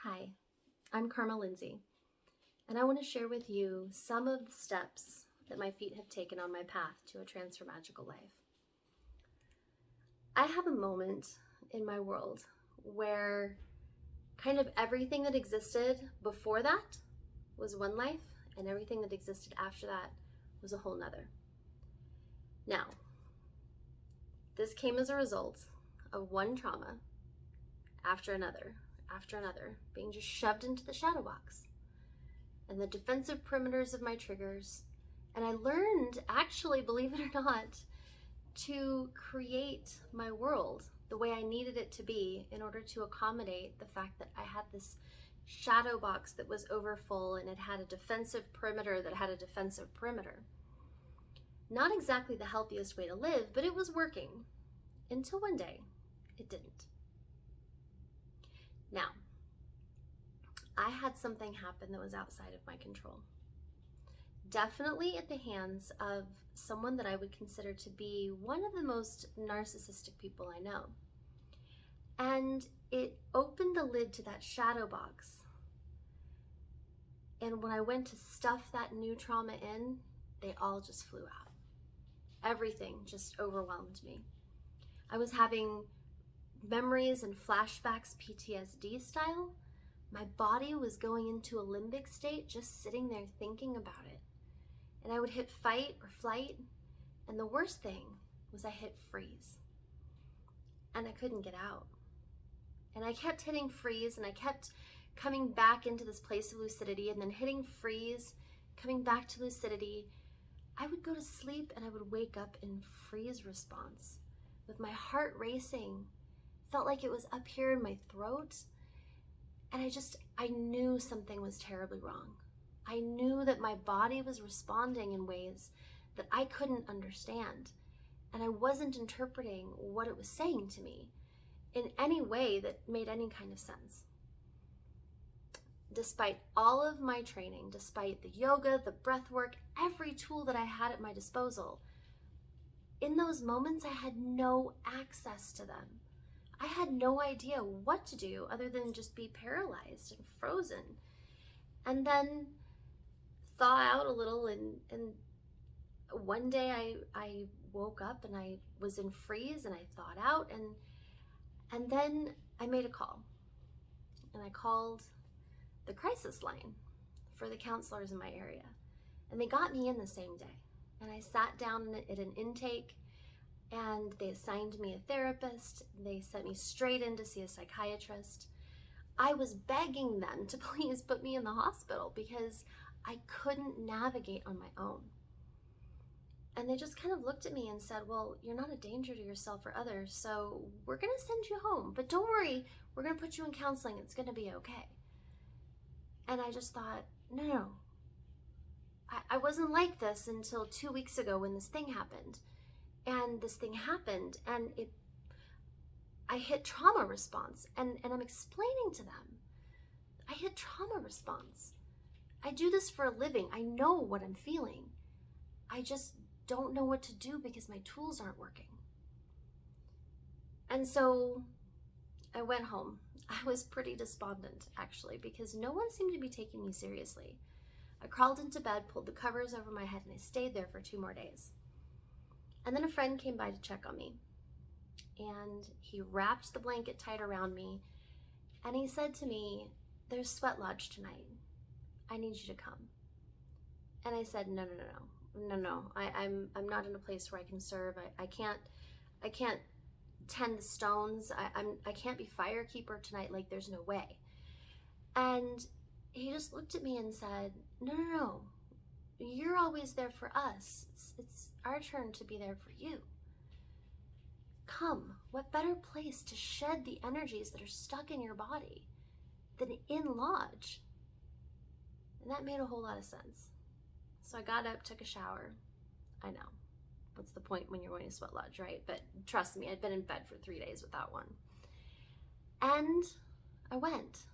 Hi, I'm Karma Lindsay, and I want to share with you some of the steps that my feet have taken on my path to a transformagical life. I have a moment in my world where kind of everything that existed before that was one life, and everything that existed after that was a whole nother. Now, this came as a result of one trauma after another, being just shoved into the shadow box and the defensive perimeters of my triggers. And I learned, actually, believe it or not, to create my world the way I needed it to be in order to accommodate the fact that I had this shadow box that was overfull and it had a defensive perimeter that had a defensive perimeter. Not exactly the healthiest way to live, but it was working until one day it didn't. Now, I had something happen that was outside of my control. Definitely at the hands of someone that I would consider to be one of the most narcissistic people I know. And it opened the lid to that shadow box. And when I went to stuff that new trauma in, they all just flew out. Everything just overwhelmed me. I was having memories and flashbacks PTSD style. My body was going into a limbic state just sitting there thinking about it. And I would hit fight or flight, and the worst thing was I hit freeze. And I couldn't get out. And I kept hitting freeze, and I kept coming back into this place of lucidity, and then hitting freeze, coming back to lucidity. I would go to sleep and I would wake up in freeze response with my heart racing. Felt like it was up here in my throat. And I knew something was terribly wrong. I knew that my body was responding in ways that I couldn't understand. And I wasn't interpreting what it was saying to me in any way that made any kind of sense. Despite all of my training, despite the yoga, the breath work, every tool that I had at my disposal, in those moments I had no access to them. I had no idea what to do other than just be paralyzed and frozen. And then thaw out a little, and one day I woke up and I was in freeze and I thawed out, and then I made a call. And I called the crisis line for the counselors in my area. And they got me in the same day. And I sat down at an intake, and they assigned me a therapist. They sent me straight in to see a psychiatrist. I was begging them to please put me in the hospital because I couldn't navigate on my own. And they just kind of looked at me and said, well, you're not a danger to yourself or others, so we're going to send you home. But don't worry, we're going to put you in counseling. It's going to be okay. And I just thought, no. I wasn't like this until 2 weeks ago when this thing happened. And this thing happened, and I hit trauma response, and I'm explaining to them, I hit trauma response. I do this for a living. I know what I'm feeling. I just don't know what to do because my tools aren't working. And so I went home. I was pretty despondent, actually, because no one seemed to be taking me seriously. I crawled into bed, pulled the covers over my head, and I stayed there for 2 more days. And then a friend came by to check on me, and he wrapped the blanket tight around me, and he said to me, there's sweat lodge tonight. I need you to come. And I said, no. I'm not in a place where I can serve. I can't tend the stones. I can't be fire keeper tonight. Like, there's no way. And he just looked at me and said, no. You're always there for us. It's our turn to be there for you. Come. What better place to shed the energies that are stuck in your body than in lodge? And that made a whole lot of sense. So I got up, took a shower. I know. What's the point when you're going to sweat lodge, right? But trust me, I'd been in bed for 3 days without one. And I went.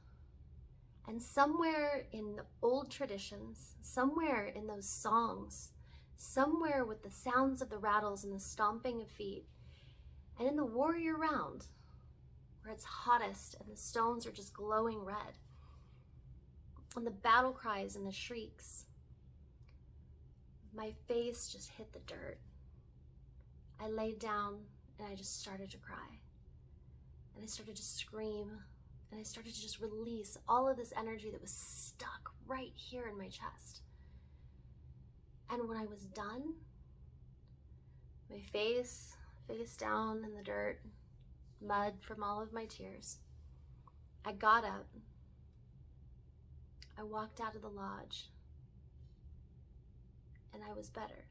And somewhere in the old traditions, somewhere in those songs, somewhere with the sounds of the rattles and the stomping of feet, and in the warrior round, where it's hottest and the stones are just glowing red, and the battle cries and the shrieks, my face just hit the dirt. I laid down and I just started to cry. And I started to scream, and I started to just release all of this energy that was stuck right here in my chest. And when I was done, my face down in the dirt, mud from all of my tears, I got up. I walked out of the lodge, and I was better.